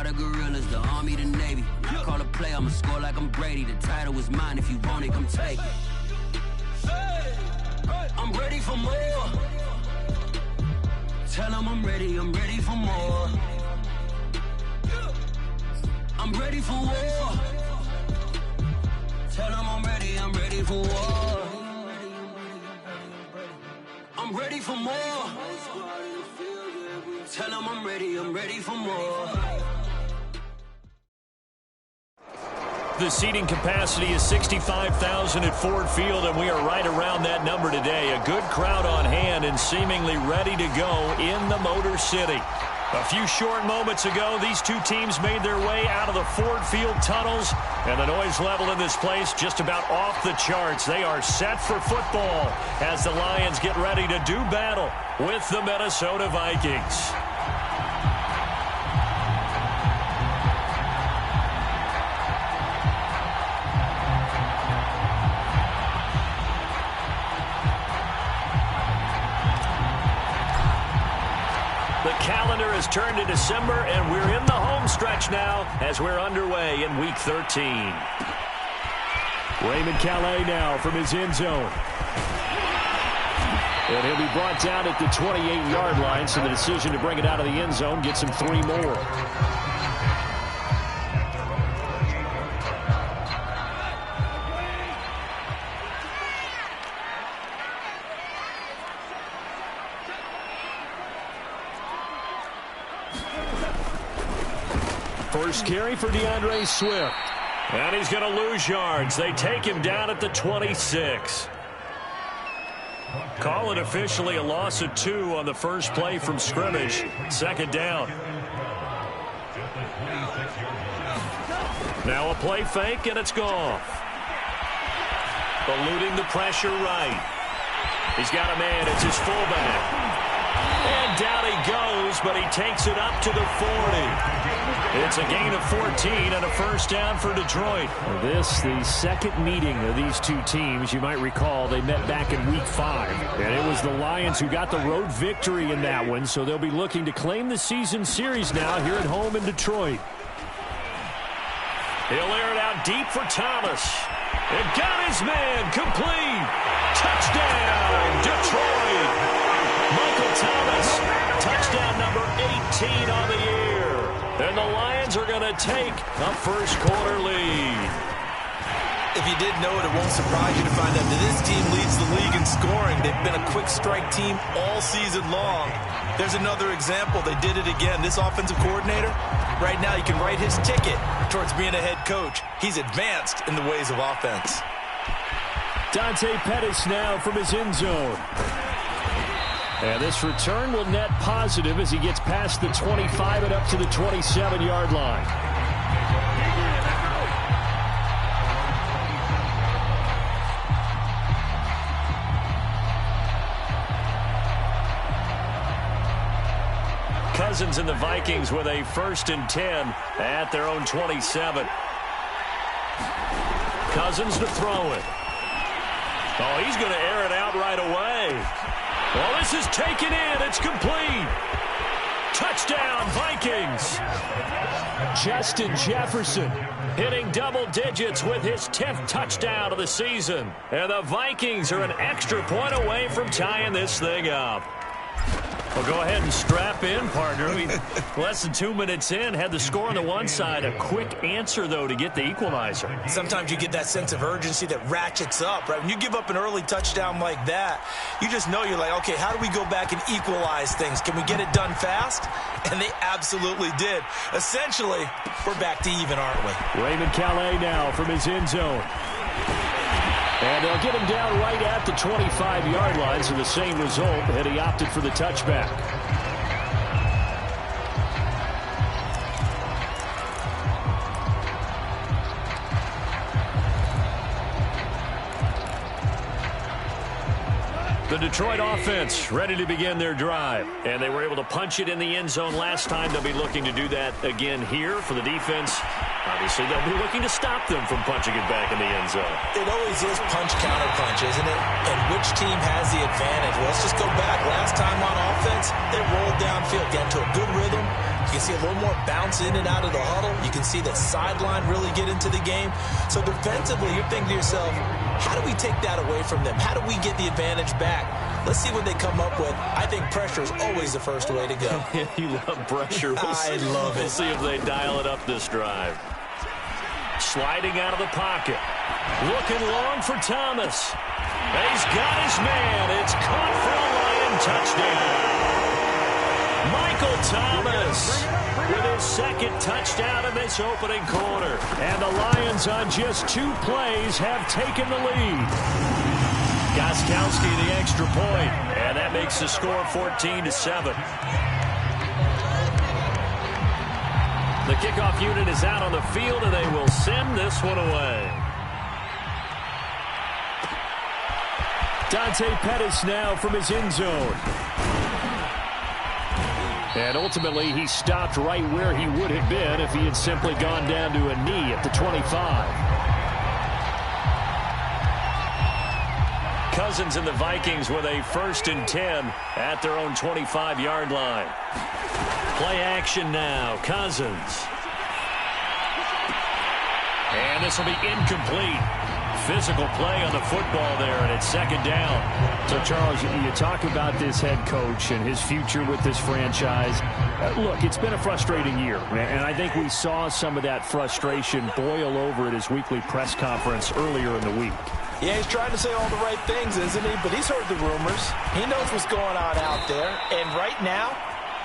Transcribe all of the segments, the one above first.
the gorillas, the army, the navy. When I call a play, I'ma score like I'm Brady. The title is mine, if you want it, come take it. I'm ready for more. Tell them I'm ready for more. I'm ready for war. Tell them I'm ready for war. I'm ready for more. Tell them I'm ready for more. The seating capacity is 65,000 at Ford Field, and we are right around that number today. A good crowd on hand and seemingly ready to go in the Motor City. A few short moments ago, these two teams made their way out of the Ford Field tunnels, and the noise level in this place just about off the charts. They are set for football as the Lions get ready to do battle with the Minnesota Vikings. The calendar has turned to December, and we're in the home stretch now as we're underway in Week 13. Raymond Calais now from his end zone. And he'll be brought down at the 28-yard line, so the decision to bring it out of the end zone gets him 3 more. First carry for DeAndre Swift. And he's going to lose yards. They take him down at the 26. Call it officially a loss of 2 on the first play from scrimmage. Second down. Now a play fake, and it's gone. Eluding the pressure right. He's got a man. It's his fullback. And down he goes, but he takes it up to the 40. It's a gain of 14 and a first down for Detroit. This, the second meeting of these two teams. You might recall they met back in Week 5. And it was the Lions who got the road victory in that one, so they'll be looking to claim the season series now here at home in Detroit. He'll air it out deep for Thomas. And got his man complete. Touchdown, Detroit. Michael Thomas, touchdown number 18 on the year. And the Lions are going to take a first-quarter lead. If you didn't know it, it won't surprise you to find out that this team leads the league in scoring. They've been a quick strike team all season long. There's another example. They did it again. This offensive coordinator, right now, you can write his ticket towards being a head coach. He's advanced in the ways of offense. Dante Pettis now from his end zone. And this return will net positive as he gets past the 25 and up to the 27-yard line. Cousins and the Vikings with a 1st and 10 at their own 27. Cousins to throw it. Oh, he's going to air it out right away. Well, this is taken in. It's complete. Touchdown, Vikings. Justin Jefferson hitting double digits with his 10th touchdown of the season. And the Vikings are an extra point away from tying this thing up. Well, go ahead and strap in, partner. Less than 2 minutes in, had the score on the one side. A quick answer, though, to get the equalizer. Sometimes you get that sense of urgency that ratchets up, right? When you give up an early touchdown like that, you just know you're like, okay, how do we go back and equalize things? Can we get it done fast? And they absolutely did. Essentially, we're back to even, aren't we? Raymond Calais now from his end zone. And they'll get him down right at the 25-yard line, so the same result, and he opted for the touchback. The Detroit offense ready to begin their drive. And they were able to punch it in the end zone last time. They'll be looking to do that again here for the defense. Obviously, they'll be looking to stop them from punching it back in the end zone. It always is punch-counter-punch, isn't it? And which team has the advantage? Well, let's just go back. Last time on offense, they rolled downfield, got into a good rhythm. You can see a little more bounce in and out of the huddle. You can see the sideline really get into the game. So defensively, you're thinking to yourself, how do we take that away from them? How do we get the advantage back? Let's see what they come up with. I think pressure is always the first way to go. You love pressure. I love it. We'll see if they dial it up this drive. Sliding out of the pocket. Looking long for Thomas. And he's got his man. It's caught for a Lion touchdown. Michael Thomas with his second touchdown in this opening quarter. And the Lions on just 2 plays have taken the lead. Gostkowski the extra point, and that makes the score 14-7. The kickoff unit is out on the field, and they will send this one away. Dante Pettis now from his end zone. And ultimately, he stopped right where he would have been if he had simply gone down to a knee at the 25. Cousins and the Vikings with a 1st and 10 at their own 25-yard line. Play action now. Cousins. And this will be incomplete. Physical play on the football there, and it's 2nd down. So, Charles, you talk about this head coach and his future with this franchise. Look, it's been a frustrating year, and I think we saw some of that frustration boil over at his weekly press conference earlier in the week. Yeah, he's trying to say all the right things, isn't he? But he's heard the rumors. He knows what's going on out there. And right now,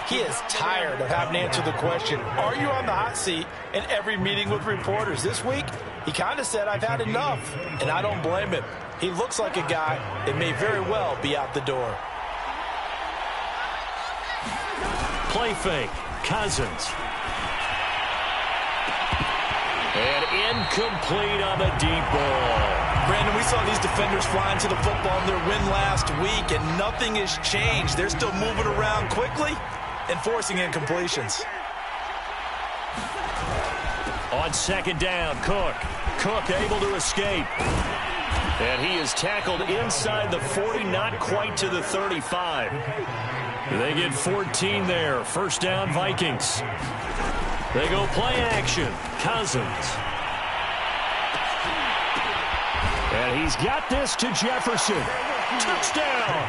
he is tired of having to answer the question, are you on the hot seat in every meeting with reporters? This week, he kind of said, I've had enough. And I don't blame him. He looks like a guy that may very well be out the door. Play fake. Cousins. And incomplete on the deep ball. Brandon, we saw these defenders flying to the football in their win last week, and nothing has changed. They're still moving around quickly and forcing incompletions. On 2nd down, Cook. Cook able to escape. And he is tackled inside the 40, not quite to the 35. They get 14 there. 1st down, Vikings. They go play action. Cousins. And he's got this to Jefferson. Touchdown!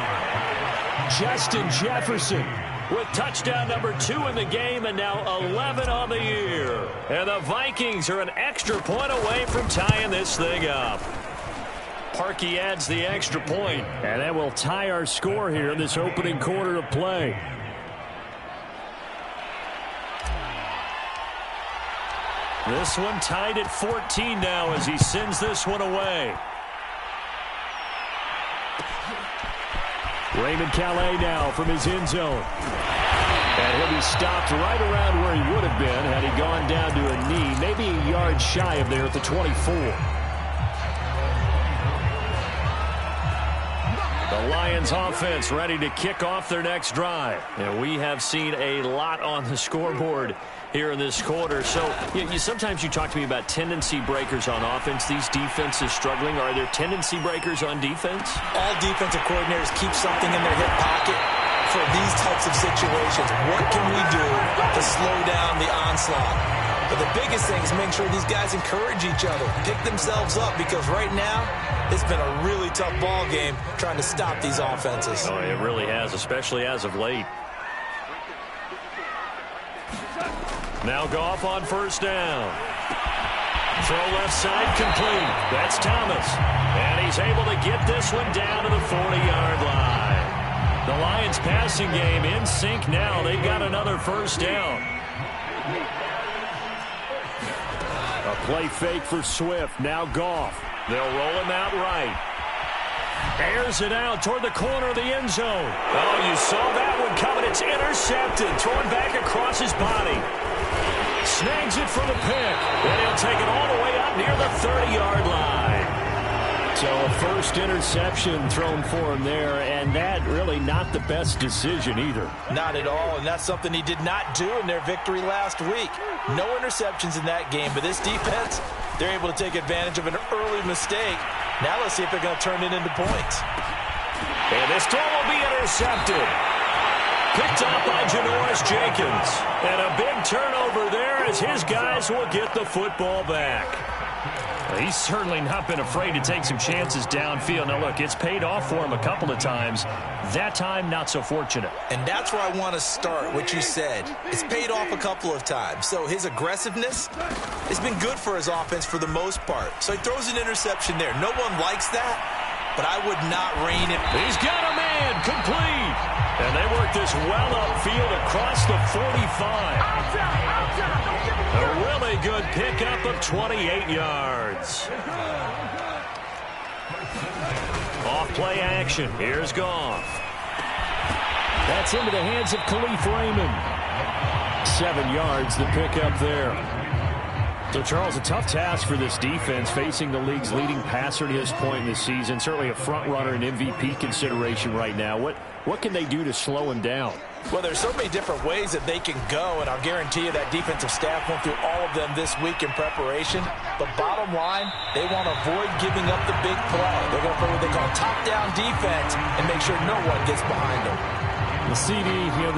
Justin Jefferson with touchdown number 2 in the game, and now 11 on the year. And the Vikings are an extra point away from tying this thing up. Parkey adds the extra point, and that will tie our score here in this opening quarter of play. This one tied at 14 now as he sends this one away. Raymond Calais now from his end zone. And he'll be stopped right around where he would have been had he gone down to a knee, maybe a yard shy of there at the 24. The Lions offense ready to kick off their next drive. And we have seen a lot on the scoreboard here in this quarter. So sometimes you talk to me about tendency breakers on offense. These defenses struggling. Are there tendency breakers on defense? All defensive coordinators keep something in their hip pocket for these types of situations. What can we do to slow down the onslaught? But the biggest thing is make sure these guys encourage each other, pick themselves up, because right now it's been a really tough ball game trying to stop these offenses. Oh, it really has, especially as of late. Now Goff on 1st down. Throw left side complete. That's Thomas. And he's able to get this one down to the 40-yard line. The Lions passing game in sync now. They've got another 1st down. A play fake for Swift. Now Goff. They'll roll him out right. Airs it out toward the corner of the end zone. Oh, you saw that one coming. It's intercepted. Thrown back across his body. Snags it for the pick. And he'll take it all the way up near the 30-yard line. So a first interception thrown for him there, and that really not the best decision either. Not at all, and that's something he did not do in their victory last week. No interceptions in that game, but this defense, they're able to take advantage of an early mistake. Now let's see if they're going to turn it into points. And this throw will be intercepted. Picked up by Janoris Jenkins. And a big turnover there as his guys will get the football back. He's certainly not been afraid to take some chances downfield. Now, look, it's paid off for him a couple of times. That time, not so fortunate. And that's where I want to start, what you said. It's paid off a couple of times. So his aggressiveness has been good for his offense for the most part. So he throws an interception there. No one likes that, but I would not rein it. He's got a man complete. And they work this well upfield across the 45. A really good pickup of 28 yards. Off play action. Here's Goff. That's into the hands of Khalif Raymond. 7 yards, the pickup there. So, Charles, a tough task for this defense, facing the league's leading passer to this point in the season. Certainly a front runner in MVP consideration right now. What can they do to slow him down? Well, there's so many different ways that they can go, and I'll guarantee you that defensive staff went through all of them this week in preparation. But bottom line, they want to avoid giving up the big play. They're going to play what they call top-down defense and make sure no one gets behind them. The CD,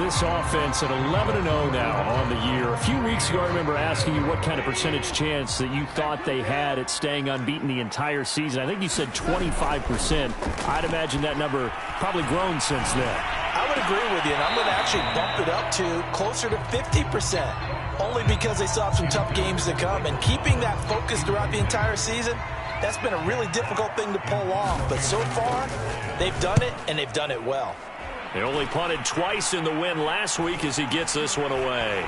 this offense at 11-0 now on the year. A few weeks ago, I remember asking you what kind of percentage chance that you thought they had at staying unbeaten the entire season. I think you said 25%. I'd imagine that number probably grown since then. I would agree with you, and I'm going to actually bump it up to closer to 50%, only because they still have some tough games to come. And keeping that focus throughout the entire season, that's been a really difficult thing to pull off. But so far, they've done it, and they've done it well. They only punted twice in the win last week as he gets this one away.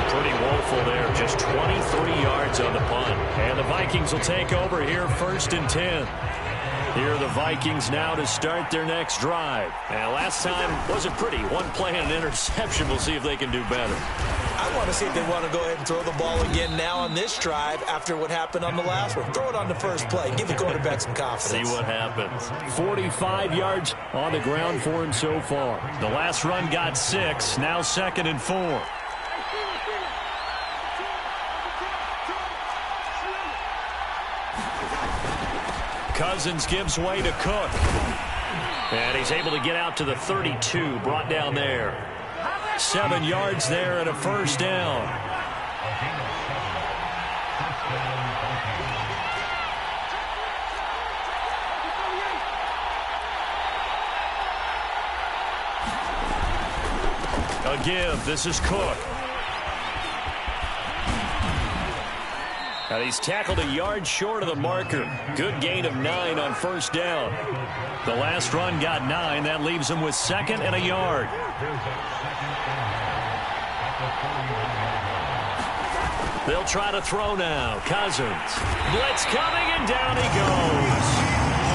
Pretty woeful there. Just 23 yards on the punt. And the Vikings will take over here 1st and 10. Here are the Vikings now to start their next drive. And last time wasn't pretty. One play and an interception. We'll see if they can do better. I want to see if they want to go ahead and throw the ball again now on this drive after what happened on the last one. Throw it on the first play. Give the quarterback some confidence. See what happens. 45 yards on the ground for him so far. The last run got 6. Now 2nd and 4. Cousins gives way to Cook. And he's able to get out to the 32, brought down there. 7 yards there and a 1st down. A give. This is Cook. And he's tackled a yard short of the marker. Good gain of 9 on 1st down. The last run got 9. That leaves him with 2nd and a yard. They'll try to throw now. Cousins. Blitz coming, and down he goes.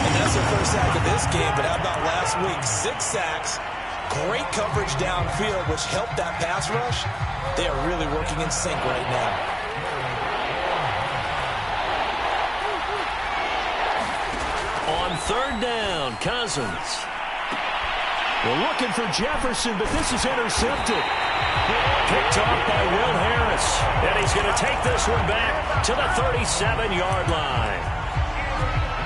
And that's their first sack of this game, but how about last week? 6 sacks. Great coverage downfield, which helped that pass rush. They are really working in sync right now. On 3rd down, Cousins. We're looking for Jefferson, but this is intercepted. Picked off by Will Harris. And he's going to take this one back to the 37-yard line.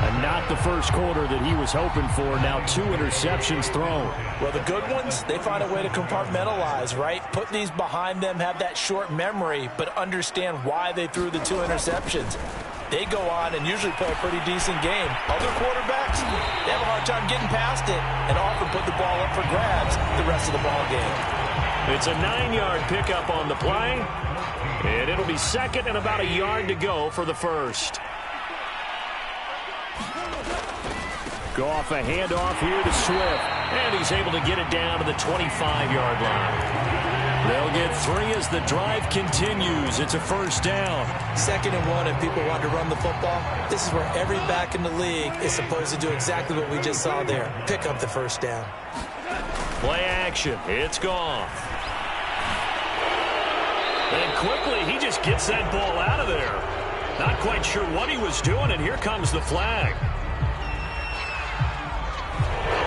And not the first quarter that he was hoping for. Now 2 interceptions thrown. Well, the good ones, they find a way to compartmentalize, right? Put these behind them, have that short memory, but understand why they threw the 2 interceptions. They go on and usually play a pretty decent game. Other quarterbacks, they have a hard time getting past it and often put the ball up for grabs the rest of the ball game. It's a 9-yard pickup on the play, and it'll be 2nd and about a yard to go for the 1st. Go off a handoff here to Swift. And he's able to get it down to the 25-yard line. They'll get 3 as the drive continues. It's a 1st down. 2nd and 1, and people want to run the football. This is where every back in the league is supposed to do exactly what we just saw there. Pick up the 1st down. Play action. It's gone. And quickly, he just gets that ball out of there. Not quite sure what he was doing, and here comes the flag.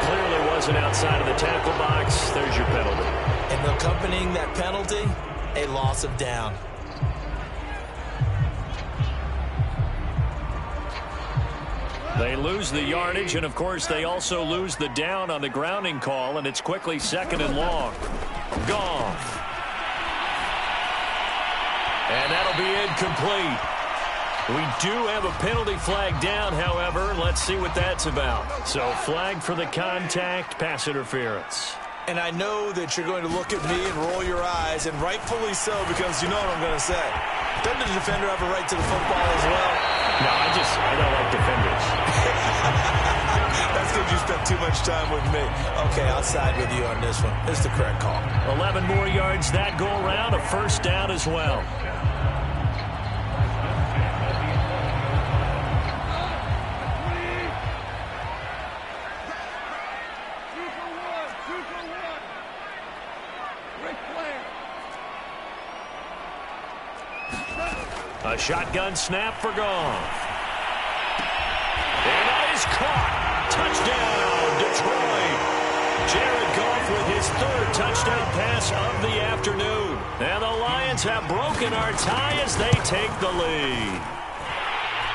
Clearly wasn't outside of the tackle box. There's your penalty. And accompanying that penalty, a loss of down. They lose the yardage, and of course they also lose the down on the grounding call, and it's quickly 2nd and long. Goff. And that'll be incomplete. We do have a penalty flag down, however. Let's see what that's about. So flag for the contact, pass interference. And I know that you're going to look at me and roll your eyes, and rightfully so, because you know what I'm going to say. Doesn't the defender have a right to the football as well? No, I don't like defenders. That's because you spent too much time with me. Okay, I'll side with you on this one. It's the correct call. 11 more yards that go around, a 1st down as well. A shotgun snap for Goff. And that is caught. Touchdown, Detroit. Jared Goff with his 3rd touchdown pass of the afternoon. And the Lions have broken our tie as they take the lead.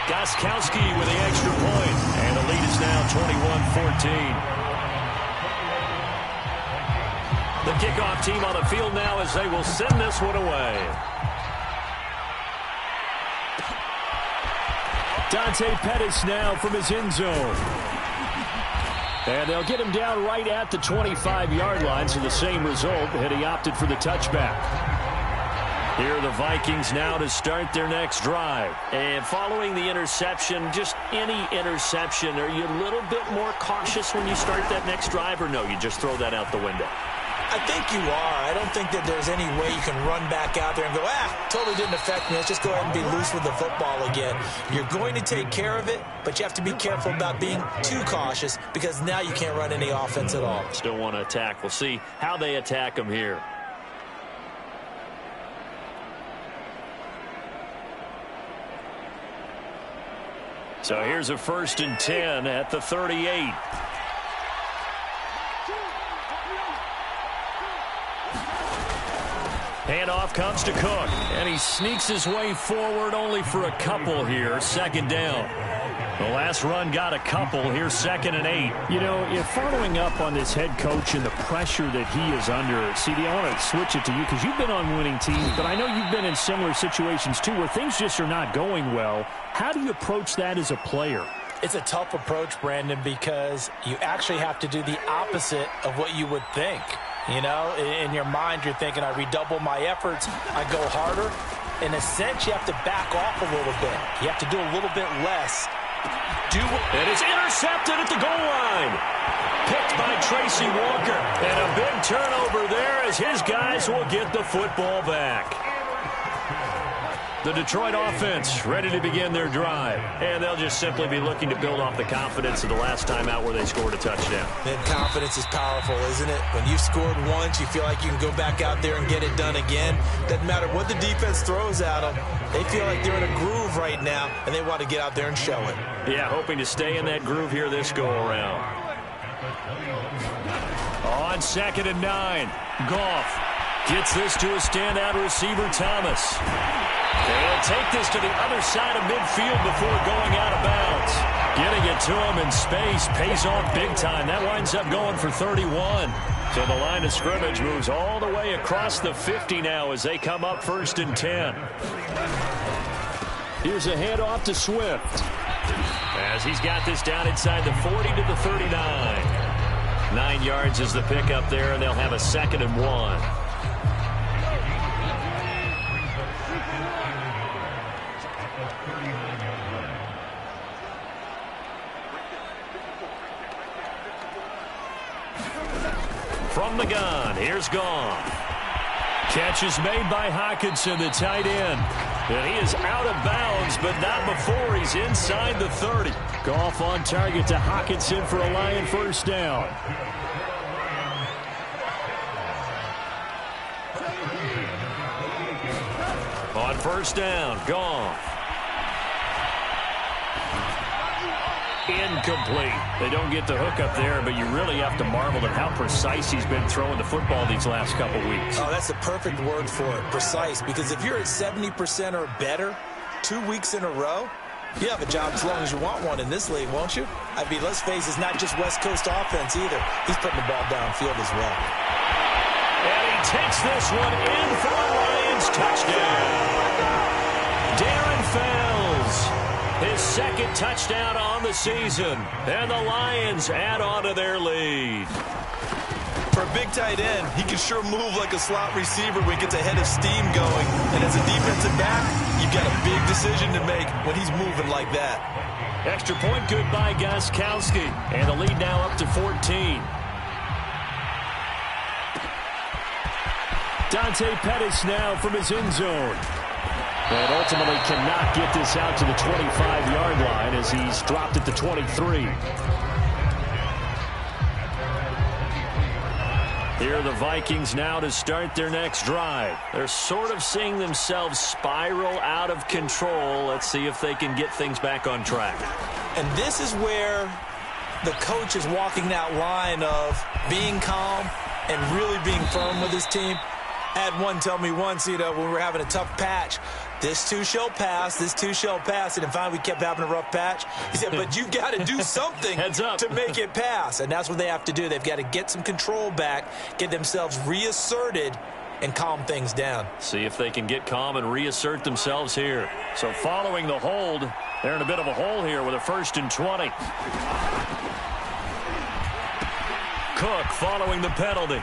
Gostkowski with the extra point. And the lead is now 21-14. The kickoff team on the field now as they will send this one away. Dante Pettis now from his end zone. And they'll get him down right at the 25-yard line, so the same result, had he opted for the touchback. Here are the Vikings now to start their next drive. And following the interception, just any interception, are you a little bit more cautious when you start that next drive, or no, you just throw that out the window? I think you are. I don't think that there's any way you can run back out there and go, totally didn't affect me. Let's just go ahead and be loose with the football again. You're going to take care of it, but you have to be careful about being too cautious because now you can't run any offense at all. Still want to attack. We'll see how they attack them here. So here's a 1st and 10 at the 38. Handoff comes to Cook, and he sneaks his way forward only for a couple here. 2nd down. The last run got a couple. Here's 2nd and 8. You know, following up on this head coach and the pressure that he is under, CD, I want to switch it to you because you've been on winning teams, but I know you've been in similar situations too where things just are not going well. How do you approach that as a player? It's a tough approach, Brandon, because you actually have to do the opposite of what you would think. You know, in your mind, you're thinking, I redouble my efforts, I go harder. In a sense, you have to back off a little bit. You have to do a little bit less. And it's intercepted at the goal line. Picked by Tracy Walker. And a big turnover there as his guys will get the football back. The Detroit offense ready to begin their drive. And they'll just simply be looking to build off the confidence of the last time out where they scored a touchdown. And confidence is powerful, isn't it? When you've scored once, you feel like you can go back out there and get it done again. Doesn't matter what the defense throws at them. They feel like they're in a groove right now, and they want to get out there and show it. Yeah, hoping to stay in that groove here this go-around. On 2nd and 9, Goff gets this to a standout receiver, Thomas. They'll take this to the other side of midfield before going out of bounds. Getting it to him in space pays off big time. That winds up going for 31. So the line of scrimmage moves all the way across the 50 now as they come up 1st and 10. Here's a handoff to Swift. As he's got this down inside the 40 to the 39. 9 yards is the pickup there, and they'll have a 2nd and 1. From the gun, here's Goff. Catch is made by Hockenson, the tight end. And he is out of bounds, but not before he's inside the 30. Goff on target to Hockenson for a Lion 1st down. On 1st down, Goff. incomplete. They don't get the hook up there, but you really have to marvel at how precise he's been throwing the football these last couple weeks. Oh, that's the perfect word for it, precise, because if you're at 70% or better 2 weeks in a row, you have a job as long as you want one in this league, won't you? I mean, let's face it, it's not just West Coast offense either. He's putting the ball downfield as well. And he takes this one in for a Lions touchdown. Darren Fells, his second touchdown on the season. And the Lions add on to their lead. For a big tight end, he can sure move like a slot receiver when he gets a head of steam going. And as a defensive back, you've got a big decision to make when he's moving like that. Extra point good by Gostkowski. And the lead now up to 14. Dante Pettis now from his end zone. And ultimately cannot get this out to the 25-yard line as he's dropped at the 23. Here are the Vikings now to start their next drive. They're sort of seeing themselves spiral out of control. Let's see if they can get things back on track. And this is where the coach is walking that line of being calm and really being firm with his team. I had one tell me once, when we were having a tough patch, this too shall pass, this too shall pass. And then finally we kept having a rough patch. He said, but you've got to do something to make it pass. And that's what they have to do. They've got to get some control back, get themselves reasserted, and calm things down. See if they can get calm and reassert themselves here. So following the hold, they're in a bit of a hole here with a 1st and 20. Cook following the penalty.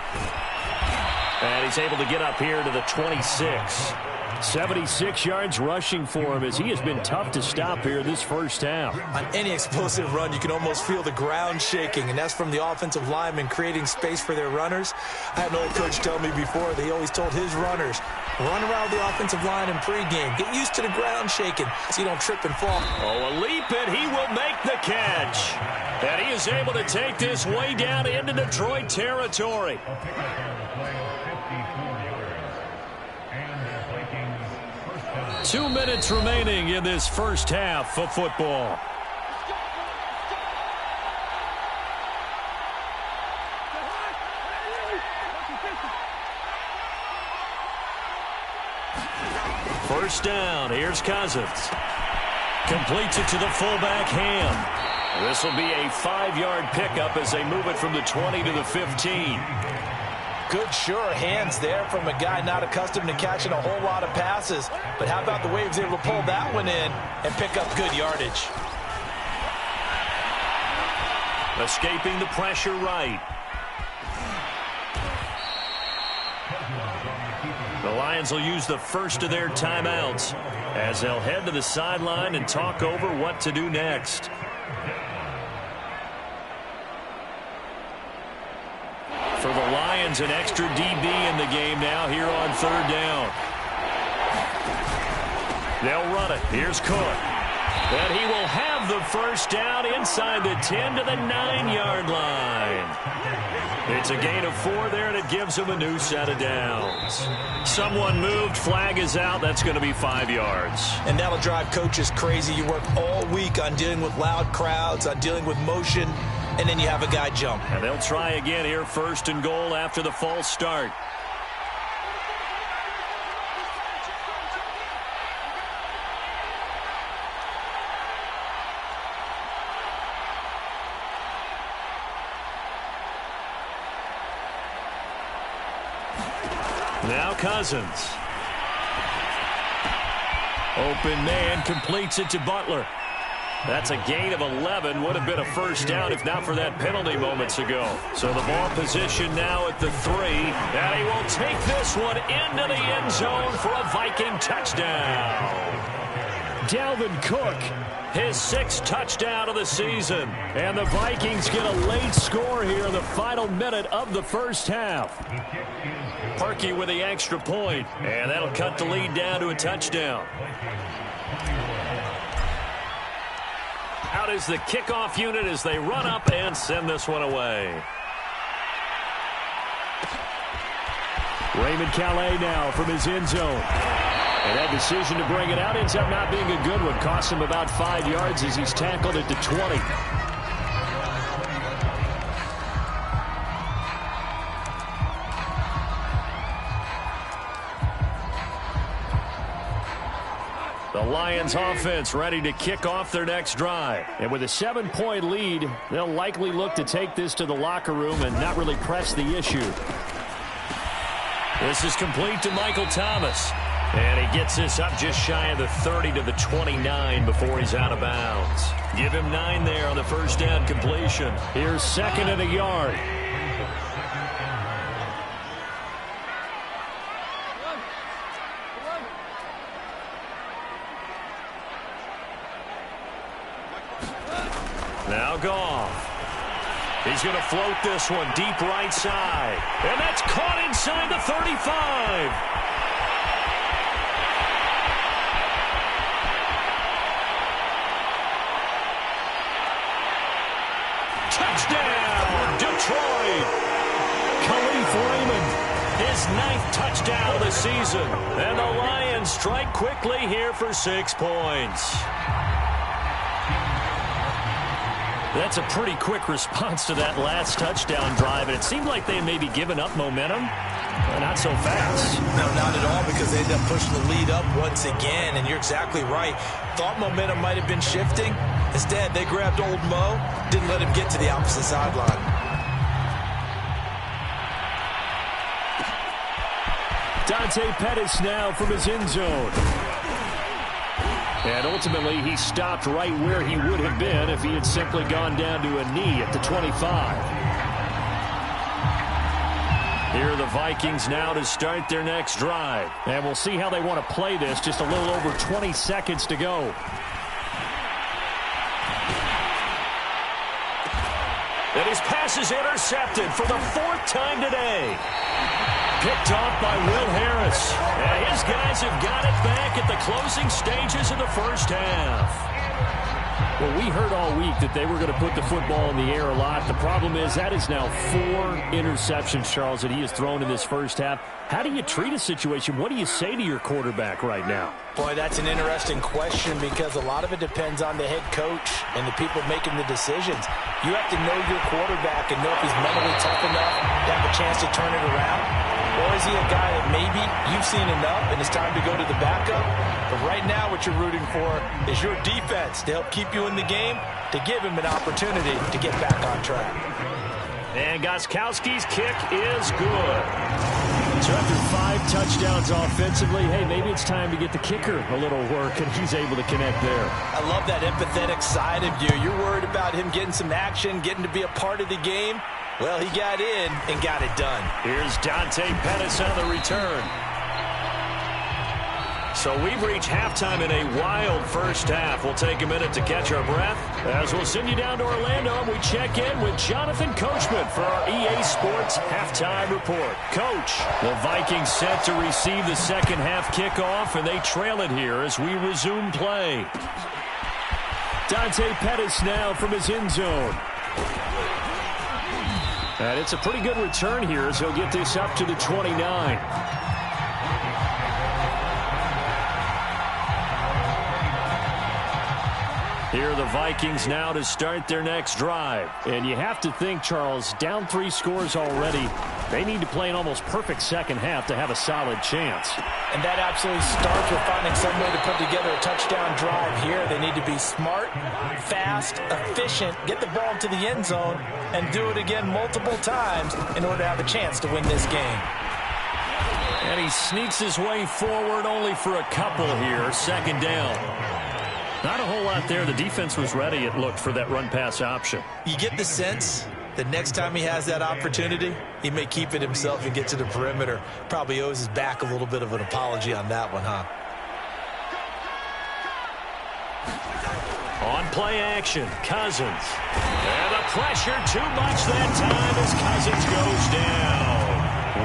And he's able to get up here to the 26. 76 yards rushing for him as he has been tough to stop here this first half. On any explosive run, you can almost feel the ground shaking, and that's from the offensive linemen creating space for their runners. I had an old coach tell me before, he always told his runners, run around the offensive line in pregame. Get used to the ground shaking so you don't trip and fall. Oh, a leap, and he will make the catch. And he is able to take this way down into Detroit territory. 2 minutes remaining in this first half of football. First down, here's Cousins. Completes it to the fullback, Ham. This will be a 5-yard pickup as they move it from the 20 to the 15. Good, sure hands there from a guy not accustomed to catching a whole lot of passes. But how about the way he was able to pull that one in and pick up good yardage? Escaping the pressure right. The Lions will use the first of their timeouts as they'll head to the sideline and talk over what to do next. For the Lions, an extra DB in the game now here on 3rd down. They'll run it. Here's Cook. And he will have the first down inside the 10 to the 9-yard line. It's a gain of 4 there, and it gives him a new set of downs. Someone moved. Flag is out. That's going to be 5 yards. And that'll drive coaches crazy. You work all week on dealing with loud crowds, on dealing with motion, and then you have a guy jump. And they'll try again here, 1st and goal after the false start. Now Cousins. Open man, completes it to Butler. That's a gain of 11. Would have been a first down if not for that penalty moments ago. So the ball position now at the 3. And he will take this one into the end zone for a Viking touchdown. Dalvin Cook, his 6th touchdown of the season. And the Vikings get a late score here in the final minute of the first half. Perky with the extra point, and that'll cut the lead down to a touchdown. Out is the kickoff unit as they run up and send this one away. Raymond Calais now from his end zone. And that decision to bring it out ends up not being a good one. Costs him about 5 yards as he's tackled it to 20. The Lions offense ready to kick off their next drive. And with a 7-point lead, they'll likely look to take this to the locker room and not really press the issue. This is complete to Michael Thomas. And he gets this up just shy of the 30 to the 29 before he's out of bounds. Give him 9 there on the first down completion. Here's 2nd and a yard. Now Goff. He's going to float this one deep right side. And that's caught inside the 35. Touchdown, Detroit. Khalif Raymond, his 9th touchdown of the season. And the Lions strike quickly here for 6 points. That's a pretty quick response to that last touchdown drive, and it seemed like they had maybe given up momentum. Not so fast. No, not at all, because they ended up pushing the lead up once again, and you're exactly right. Thought momentum might have been shifting. Instead, they grabbed old Mo, didn't let him get to the opposite sideline. Dante Pettis now from his end zone. And ultimately, he stopped right where he would have been if he had simply gone down to a knee at the 25. Here are the Vikings now to start their next drive. And we'll see how they want to play this. Just a little over 20 seconds to go. And his pass is intercepted for the 4th time today. Picked off by Will Harris. And his guys have got it back at the closing stages of the first half. Well, we heard all week that they were going to put the football in the air a lot. The problem is that is now 4 interceptions, Charles, that he has thrown in this first half. How do you treat a situation? What do you say to your quarterback right now? Boy, that's an interesting question, because a lot of it depends on the head coach and the people making the decisions. You have to know your quarterback and know if he's mentally tough enough to have a chance to turn it around. Or is he a guy that maybe you've seen enough and it's time to go to the backup? But right now what you're rooting for is your defense to help keep you in the game, to give him an opportunity to get back on track. And Gostkowski's kick is good. So after 5 touchdowns offensively, hey, maybe it's time to get the kicker a little work, and he's able to connect there. I love that empathetic side of you. You're worried about him getting some action, getting to be a part of the game. Well, he got in and got it done. Here's Dante Pettis on the return. So we've reached halftime in a wild first half. We'll take a minute to catch our breath as we'll send you down to Orlando and we check in with Jonathan Coachman for our EA Sports Halftime Report. Coach, the Vikings set to receive the second half kickoff, and they trail it here as we resume play. Dante Pettis now from his end zone. And it's a pretty good return here as he'll get this up to the 29. Here are the Vikings now to start their next drive. And you have to think, Charles, down 3 scores already, they need to play an almost perfect second half to have a solid chance. And that absolutely starts with finding some way to put together a touchdown drive here. They need to be smart, fast, efficient, get the ball to the end zone, and do it again multiple times in order to have a chance to win this game. And he sneaks his way forward only for a couple here. Second down. Not a whole lot there. The defense was ready, it looked, for that run-pass option. You get the sense that next time he has that opportunity, he may keep it himself and get to the perimeter. Probably owes his back a little bit of an apology on that one, huh? On play action, Cousins. And the pressure too much that time as Cousins goes down.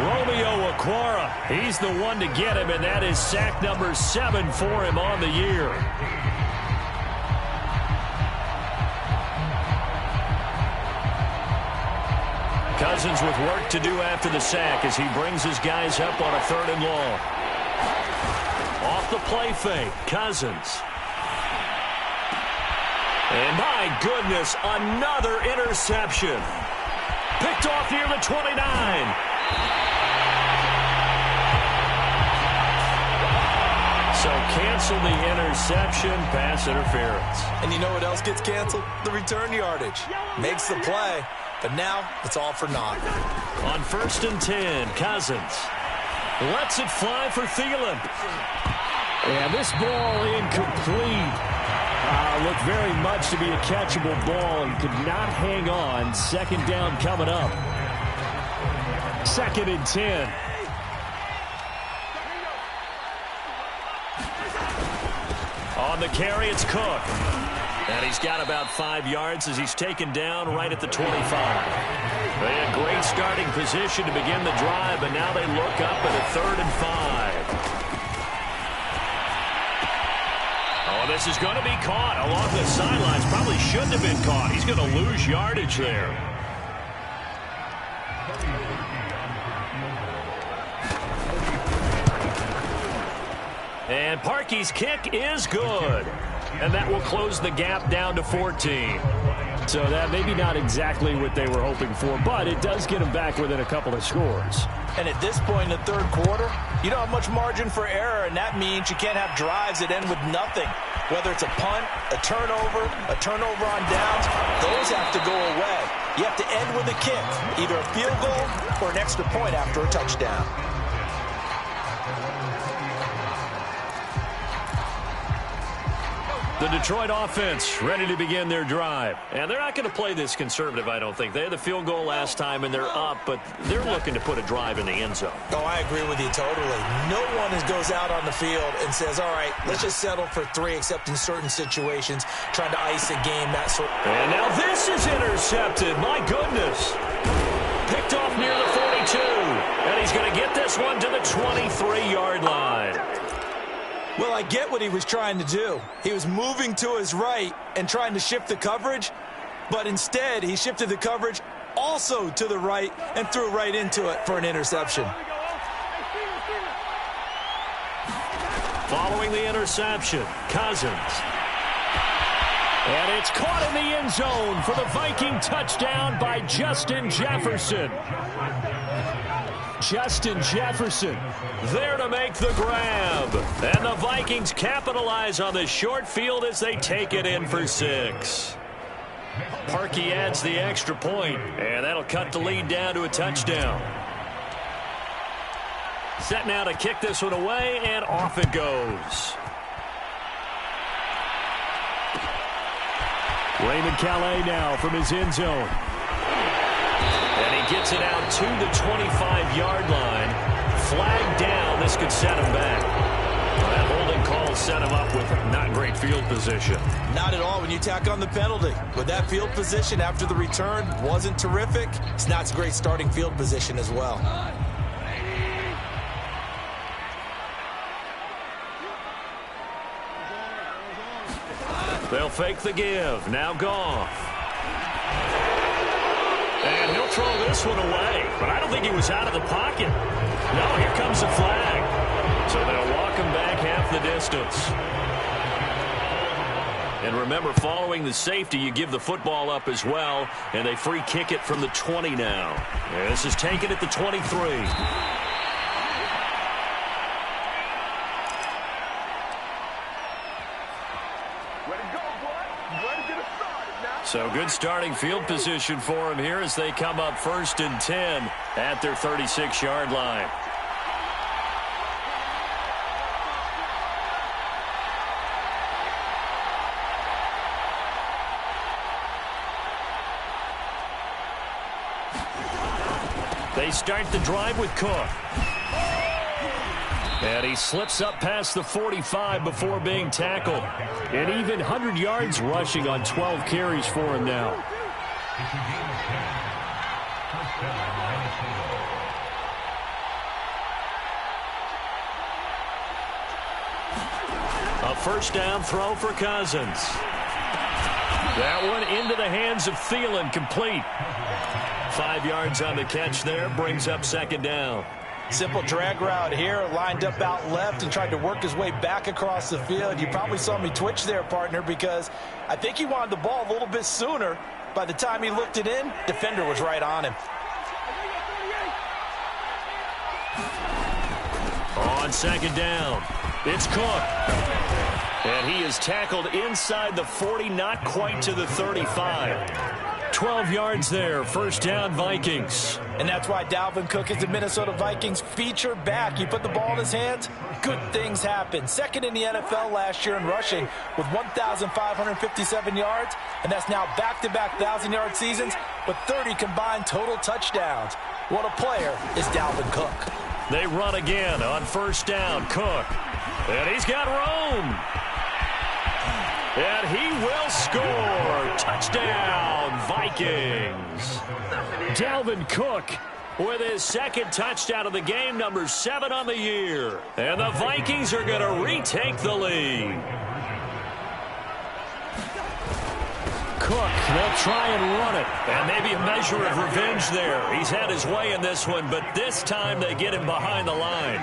Romeo Okwara, he's the one to get him, and that is sack number 7 for him on the year. Cousins with work to do after the sack as he brings his guys up on a 3rd and long. Off the play fake. Cousins. And my goodness, another interception. Picked off near the 29. So cancel the interception, pass interference. And you know what else gets canceled? The return yardage. Makes the play, but now it's all for naught. On 1st and 10, Cousins lets it fly for Thielen. And this ball incomplete. Looked very much to be a catchable ball and could not hang on. Second down coming up. 2nd and 10. On the carry, it's Cook. And he's got about 5 yards as he's taken down right at the 25. They had great starting position to begin the drive, but now they look up at a 3rd and 5. Oh, this is going to be caught along the sidelines. Probably shouldn't have been caught. He's going to lose yardage there. And Parkey's kick is good. And that will close the gap down to 14. So that maybe not exactly what they were hoping for, but it does get them back within a couple of scores. And at this point in the 3rd quarter, you don't have much margin for error, and that means you can't have drives that end with nothing. Whether it's a punt, a turnover on downs, those have to go away. You have to end with a kick, either a field goal or an extra point after a touchdown. The Detroit offense ready to begin their drive. And they're not going to play this conservative, I don't think. They had the field goal last time, and they're up, but they're looking to put a drive in the end zone. Oh, I agree with you totally. No one goes out on the field and says, all right, let's just settle for 3, except in certain situations, trying to ice a game, that sort. And now this is intercepted. My goodness. Picked off near the 42. And he's going to get this one to the 23-yard line. Well, I get what he was trying to do. He was moving to his right and trying to shift the coverage, but instead he shifted the coverage also to the right and threw right into it for an interception. Following the interception, Cousins. And it's caught in the end zone for the Viking touchdown by Justin Jefferson. Justin Jefferson there to make the grab. And the Vikings capitalize on the short field as they take it in for 6. Parkey adds the extra point, and that'll cut the lead down to a touchdown. Set now to kick this one away, and off it goes. Raymond Calais now from his end zone. And he gets it out to the 25-yard line. Flag down. This could set him back. That holding call set him up with not great field position. Not at all when you tack on the penalty. With that field position after the return wasn't terrific, it's not a great starting field position as well. They'll fake the give. Now Goff. And he'll throw this one away. But I don't think he was out of the pocket. No, here comes the flag. So they'll walk him back half the distance. And remember, following the safety, you give the football up as well. And they free kick it from the 20 now. And this is taken at the 23. So good starting field position for him here as they come up 1st and 10 at their 36-yard line. They start the drive with Cook. And he slips up past the 45 before being tackled. And even 100 yards rushing on 12 carries for him now. A first down throw for Cousins. That one into the hands of Thielen, complete. 5 yards on the catch there, brings up 2nd down. Simple drag route here, lined up out left and tried to work his way back across the field. You probably saw me twitch there, partner, because I think he wanted the ball a little bit sooner. By the time he looked it in, defender was right on him. On second down, it's Cook. And he is tackled inside the 40, not quite to the 35. 12 yards there, first down Vikings. And that's why Dalvin Cook is the Minnesota Vikings feature back. You put the ball in his hands, good things happen. Second in the NFL last year in rushing with 1,557 yards, and that's now back-to-back 1,000-yard seasons with 30 combined total touchdowns. What a player is Dalvin Cook. They run again on first down, Cook. And he's got room. And he will score. Touchdown, Vikings. Dalvin Cook with his second touchdown of the game, number 7 on the year. And the Vikings are going to retake the lead. Cook, they'll try and run it. And maybe a measure of revenge there. He's had his way in this one, but this time they get him behind the line.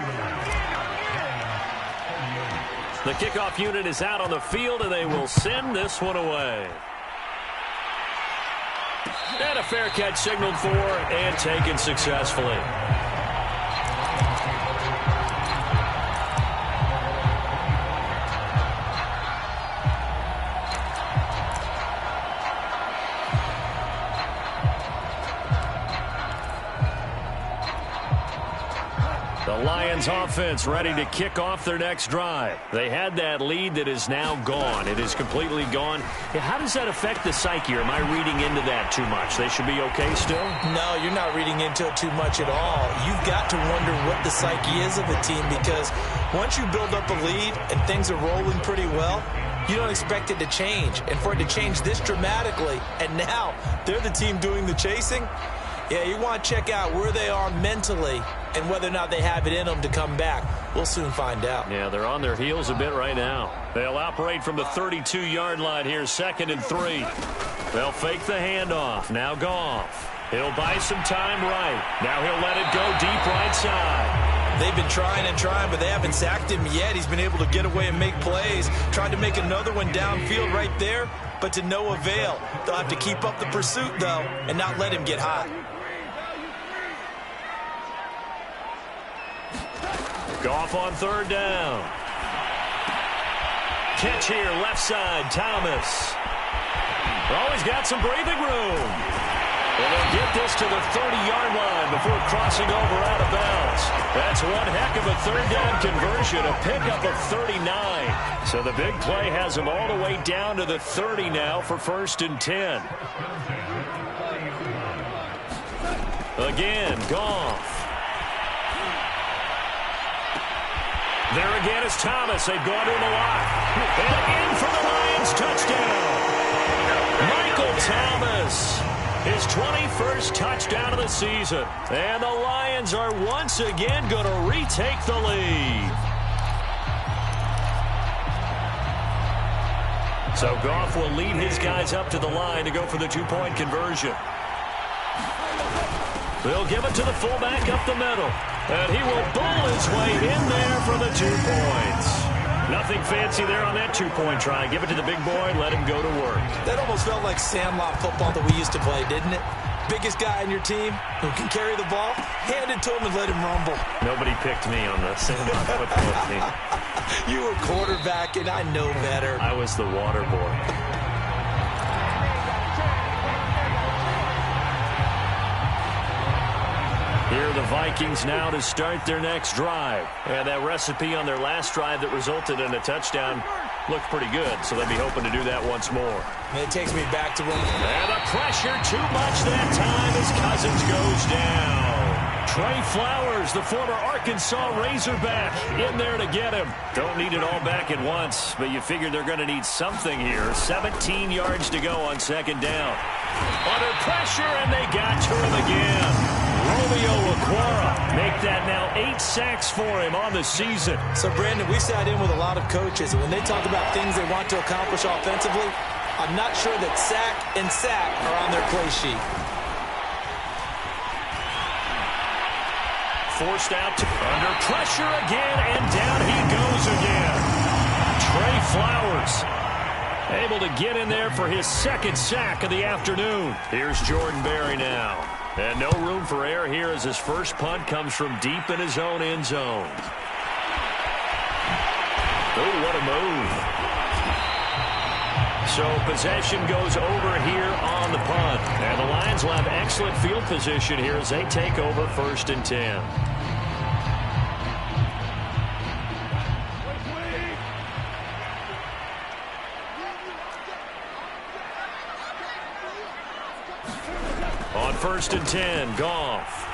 The kickoff unit is out on the field, and they will send this one away. And a fair catch signaled for and taken successfully. The Lions offense ready to kick off their next drive. They had that lead that is now gone. It is completely gone. How does that affect the psyche? Or am I reading into that too much? They should be okay still? No, you're not reading into it too much at all. You've got to wonder what the psyche is of a team, because once you build up a lead and things are rolling pretty well, you don't expect it to change. And for it to change this dramatically, and now they're the team doing the chasing, yeah, you want to check out where they are mentally and whether or not they have it in them to come back. We'll soon find out. Yeah, they're on their heels a bit right now. They'll operate from the 32-yard line here, 2nd and 3. They'll fake the handoff. Now Goff. He'll buy some time right. Now he'll let it go deep right side. They've been trying and trying, but they haven't sacked him yet. He's been able to get away and make plays. Tried to make another one downfield right there, but to no avail. They'll have to keep up the pursuit, though, and not let him get hot. Goff on 3rd down. Catch here, left side, Thomas. Always got some breathing room. And they'll get this to the 30-yard line before crossing over out of bounds. That's one heck of a 3rd down conversion, a pickup of 39. So the big play has them all the way down to the 30 now for 1st and 10. Again, Goff. There again is Thomas. They've gone to him a lot. And in for the Lions touchdown. Michael Thomas, his 21st touchdown of the season. And the Lions are once again going to retake the lead. So Goff will lead his guys up to the line to go for the 2-point conversion. They'll give it to the fullback up the middle. And he will bull his way in there for the 2 points. Nothing fancy there on that 2-point try. Give it to the big boy, let him go to work. That almost felt like sandlot football that we used to play, didn't it? Biggest guy on your team who can carry the ball, hand it to him and let him rumble. Nobody picked me on the sandlot football team. You were quarterback, and I know better. I was the water boy. Here are the Vikings now to start their next drive. And that recipe on their last drive that resulted in a touchdown looked pretty good, so they'll be hoping to do that once more. And it takes me back to when... And the pressure too much that time as Cousins goes down. Trey Flowers, the former Arkansas Razorback, in there to get him. Don't need it all back at once, but you figure they're going to need something here. 17 yards to go on 2nd down. Under pressure, and they got to him again. Romeo Okwara make that now 8 sacks for him on the season. So, Brandon, we sat in with a lot of coaches, and when they talk about things they want to accomplish offensively, I'm not sure that sack and sack are on their play sheet. forced out under pressure again, and down he goes again. Trey Flowers able to get in there for his second sack of the afternoon. Here's Jordan Berry now. And no room for error here as his first punt comes from deep in his own end zone. Oh, what a move. So possession goes over here on the punt. And the Lions will have excellent field position here as they take over 1st and 10. On 1st and 10, Goff.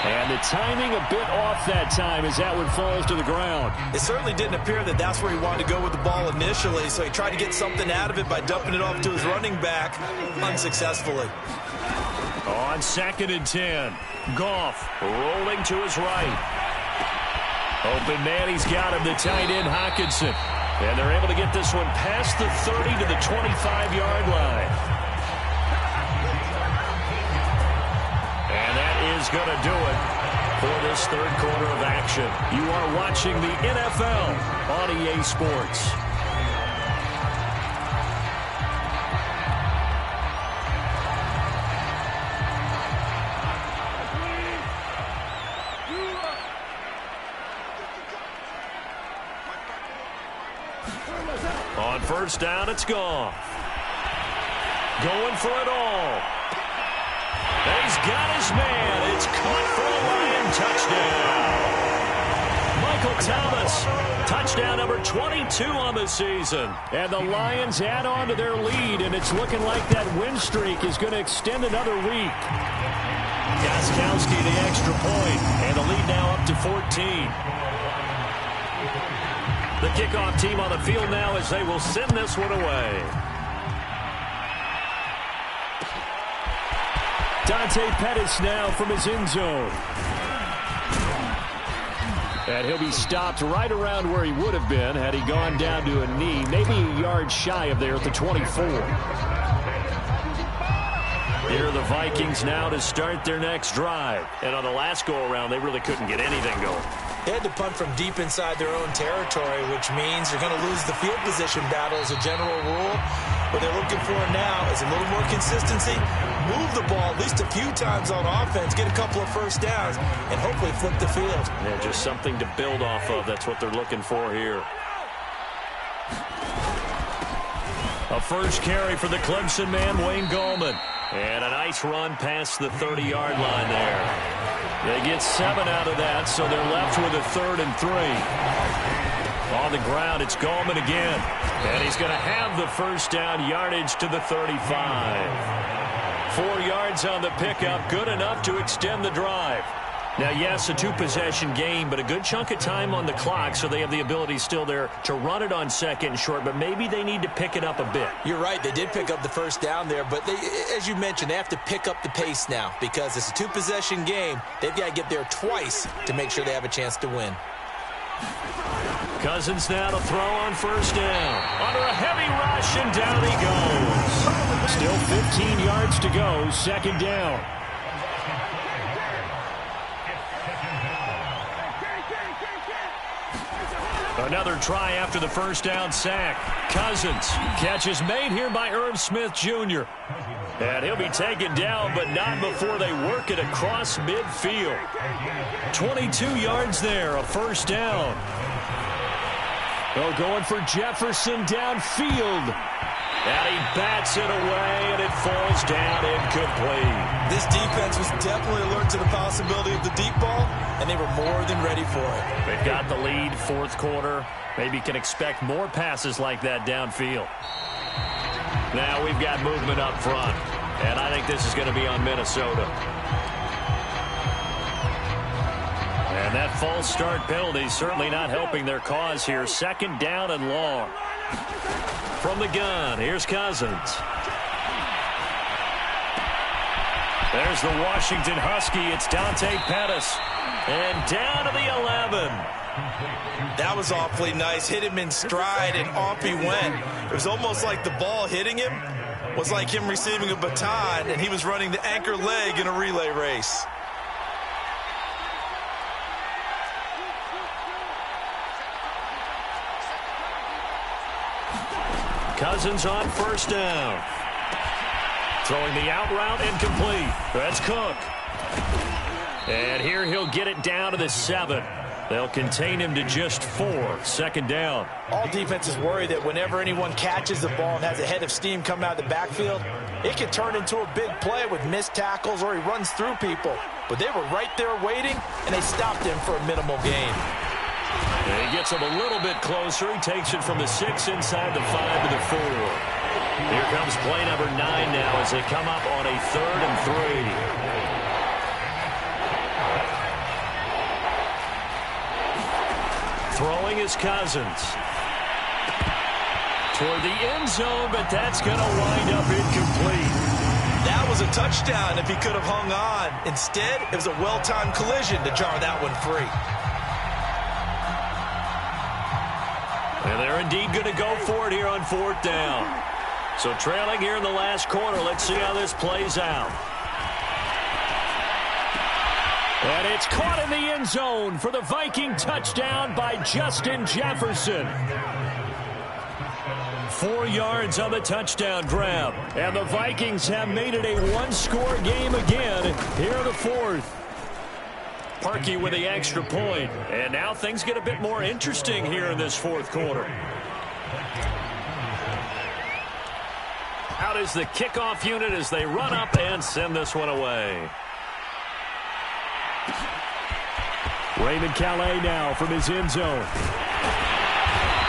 And the timing a bit off that time as that one falls to the ground. It certainly didn't appear that that's where he wanted to go with the ball initially, so he tried to get something out of it by dumping it off to his running back unsuccessfully. On 2nd and 10, Goff rolling to his right. Open man, he's got him, the tight end Hockenson. And they're able to get this one past the 30 to the 25-yard line. And that is going to do it for this third quarter of action. You are watching the NFL on EA Sports. On 1st down, it's Goff. Going for it all. And he's got his man. It's caught for a Lion touchdown. Michael Thomas, touchdown number 22 on the season. And the Lions add on to their lead, and it's looking like that win streak is going to extend another week. Gostkowski the extra point, and the lead now up to 14. The kickoff team on the field now as they will send this one away. Dante Pettis now from his end zone. And he'll be stopped right around where he would have been had he gone down to a knee, maybe a yard shy of there at the 24. Here are the Vikings now to start their next drive. And on the last go-around, they really couldn't get anything going. They had to punt from deep inside their own territory, which means you're going to lose the field position battle as a general rule. What they're looking for now is a little more consistency, move the ball at least a few times on offense, get a couple of first downs, and hopefully flip the field. Yeah, just something to build off of. That's what they're looking for here. A first carry for the Clemson man, Wayne Gallman. And a nice run past the 30-yard line there. They get 7 out of that, so they're left with a 3rd and 3. On the ground, it's Gallman again. And he's going to have the first down, yardage to the 35. 4 yards on the pickup, good enough to extend the drive. Now, yes, a 2-possession game, but a good chunk of time on the clock, so they have the ability still there to run it on 2nd and short, but maybe they need to pick it up a bit. You're right. They did pick up the first down there, but they, as you mentioned, they have to pick up the pace now because it's a 2-possession game. They've got to get there twice to make sure they have a chance to win. Cousins now to throw on first down. Under a heavy rush, and down he goes. Still 15 yards to go, 2nd down. Another try after the first down sack. Cousins. Catch is made here by Irv Smith Jr. And he'll be taken down, but not before they work it across midfield. 22 yards there, a first down. Oh, going for Jefferson downfield. And he bats it away, and it falls down incomplete. This defense was definitely alert to the possibility of the deep ball, and they were more than ready for it. They've got the lead, 4th quarter. Maybe can expect more passes like that downfield. Now we've got movement up front, and I think this is going to be on Minnesota. And that false start penalty certainly not helping their cause here. 2nd down and long. From the gun, here's Cousins. There's the Washington Husky. It's Dante Pettis. And down to the 11. That was awfully nice. Hit him in stride, and off he went. It was almost like the ball hitting him was like him receiving a baton and he was running the anchor leg in a relay race. Cousins on first down. Throwing the out route incomplete. That's Cook. And here he'll get it down to the 7. They'll contain him to just 4. Second down. All defenses worry that whenever anyone catches the ball and has a head of steam coming out of the backfield, it can turn into a big play with missed tackles or he runs through people. But they were right there waiting, and they stopped him for a minimal gain. And he gets him a little bit closer. He takes it from the 6 inside the 5 to the 4. Here comes play number 9 now as they come up on a 3rd and 3. Throwing is Cousins. Toward the end zone, but that's going to wind up incomplete. That was a touchdown if he could have hung on. Instead, it was a well-timed collision to jar that one free. And they're indeed going to go for it here on 4th down. So trailing here in the last quarter. Let's see how this plays out. And it's caught in the end zone for the Viking touchdown by Justin Jefferson. 4 yards on the touchdown grab. And the Vikings have made it a one-score game again here in the 4th. Parkey with the extra point. And now things get a bit more interesting here in this 4th quarter. Out is the kickoff unit as they run up and send this one away. Raymond Calais now from his end zone.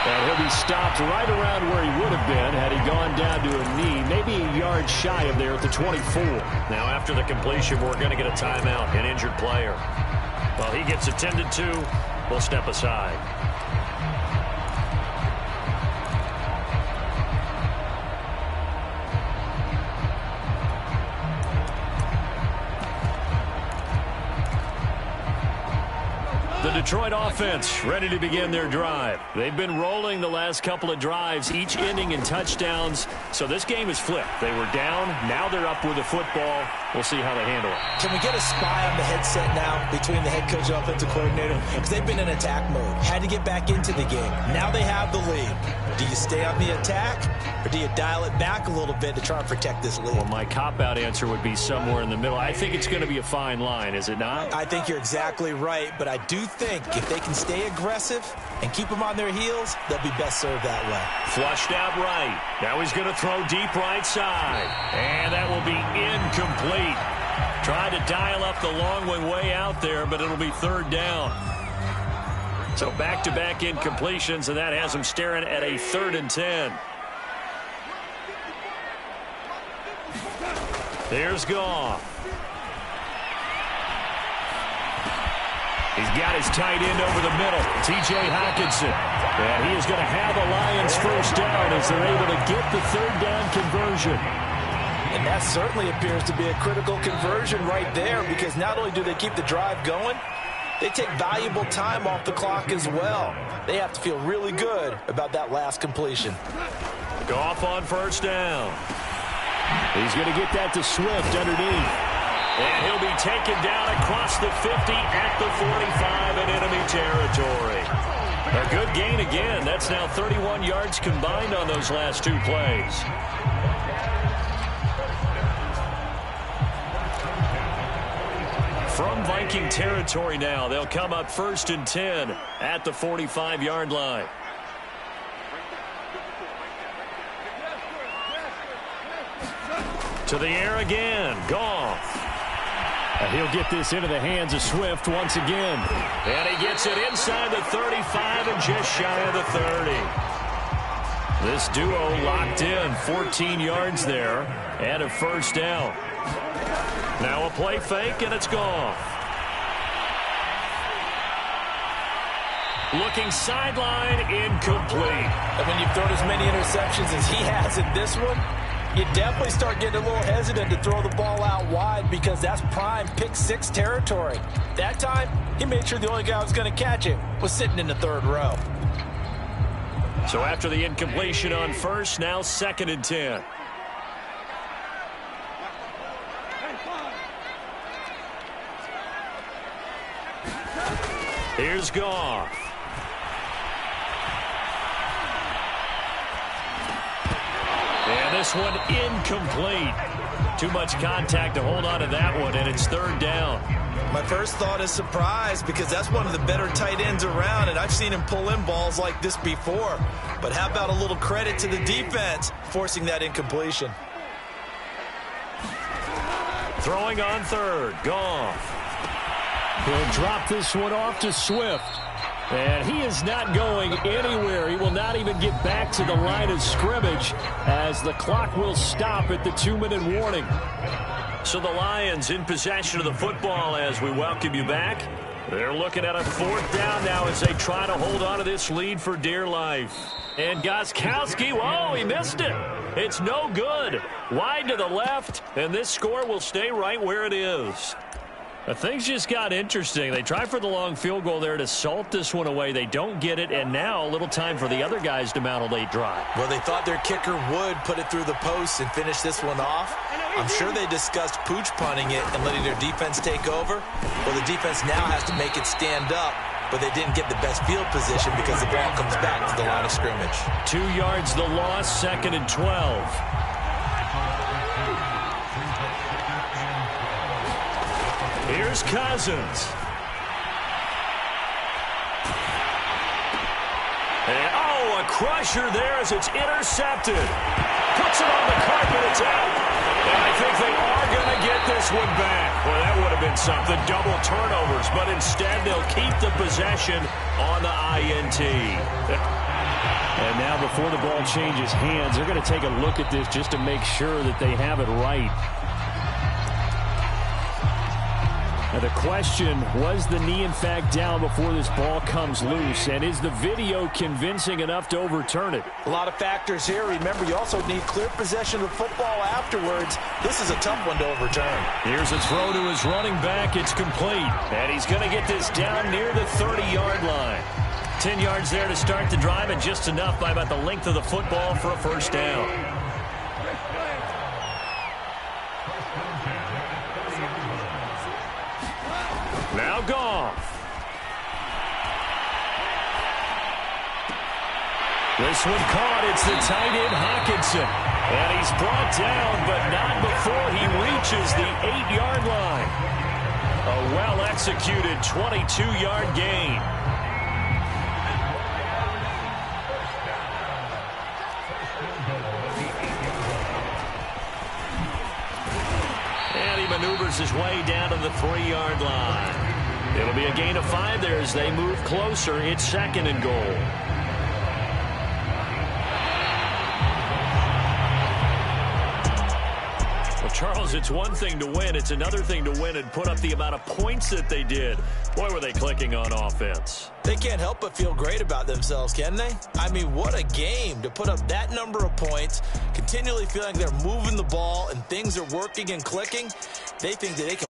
And he'll be stopped right around where he would have been had he gone down to a knee, maybe a yard shy of there at the 24. Now after the completion, we're going to get a timeout, an injured player. While he gets attended to, we'll step aside. The Detroit offense ready to begin their drive. They've been rolling the last couple of drives, each ending in touchdowns. So this game is flipped. They were down. Now they're up with the football. We'll see how they handle it. Can we get a spy on the headset now between the head coach and offensive coordinator? Because they've been in attack mode. Had to get back into the game. Now they have the lead. Do you stay on the attack, or do you dial it back a little bit to try and protect this lead? Well, my cop-out answer would be somewhere in the middle. I think it's going to be a fine line, is it not? I think you're exactly right, but I do think if they can stay aggressive and keep them on their heels, they'll be best served that way. Flushed out right. Now he's going to throw deep right side. And that will be incomplete. Tried to dial up the long one way out there, but it'll be 3rd down. So back-to-back incompletions, and that has him staring at a 3rd and 10. There's Goff. He's got his tight end over the middle, T.J. Hockenson. And he is going to have the Lions first down as they're able to get the 3rd down conversion. And that certainly appears to be a critical conversion right there, because not only do they keep the drive going, they take valuable time off the clock as well. They have to feel really good about that last completion. Goff on first down. He's going to get that to Swift underneath. And he'll be taken down across the 50 at the 45 in enemy territory. A good gain again. That's now 31 yards combined on those last 2 plays. From Viking territory now, they'll come up 1st and 10 at the 45-yard line. To the air again, Goff. And he'll get this into the hands of Swift once again. And he gets it inside the 35 and just shy of the 30. This duo locked in, 14 yards there and a first down. Now a play fake, and it's Goff. Looking sideline, incomplete. And when you've thrown as many interceptions as he has in this one, you definitely start getting a little hesitant to throw the ball out wide, because that's prime pick 6 territory. That time, he made sure the only guy who was going to catch it was sitting in the 3rd row. So after the incompletion on first, now 2nd and 10. Here's Goff. And this one incomplete. Too much contact to hold on to that one, and it's third down. My first thought is surprise, because that's one of the better tight ends around, and I've seen him pull in balls like this before. But how about a little credit to the defense forcing that incompletion? Throwing on third, Goff. He'll drop this one off to Swift. And he is not going anywhere. He will not even get back to the line of scrimmage as the clock will stop at the 2-minute warning. So the Lions in possession of the football as we welcome you back. They're looking at a fourth down now as they try to hold on to this lead for dear life. And Gostkowski, whoa, he missed it. It's no good. Wide to the left, and this score will stay right where it is. Things just got interesting. They try for the long field goal there to salt this one away. They don't get it, and now a little time for the other guys to mount a late drive. Well, they thought their kicker would put it through the post and finish this one off. I'm sure they discussed pooch punting it and letting their defense take over. Well, the defense now has to make it stand up, but they didn't get the best field position because the ball comes back to the line of scrimmage. 2 yards the loss, 2nd and 12. Here's Cousins. And, oh, a crusher there as it's intercepted. Puts it on the carpet, it's out. And I think they are going to get this one back. Well, that would have been something, double turnovers, but instead they'll keep the possession on the INT. And now before the ball changes hands, they're going to take a look at this just to make sure that they have it right. Now the question, was the knee in fact down before this ball comes loose? And is the video convincing enough to overturn it? A lot of factors here. Remember, you also need clear possession of the football afterwards. This is a tough one to overturn. Here's a throw to his running back. It's complete. And he's going to get this down near the 30-yard line. 10 yards there to start the drive, and just enough by about the length of the football for a first down. Now Goff. This one caught. It's the tight end Hockenson. And he's brought down, but not before he reaches the 8-yard line. A well-executed 22-yard gain. And he maneuvers his way down to the 3-yard line. It'll be a gain of 5 there as they move closer. It's 2nd and goal. Well, Charles, it's one thing to win. It's another thing to win and put up the amount of points that they did. Boy, were they clicking on offense. They can't help but feel great about themselves, can they? I mean, what a game to put up that number of points, continually feeling they're moving the ball and things are working and clicking. They think that they can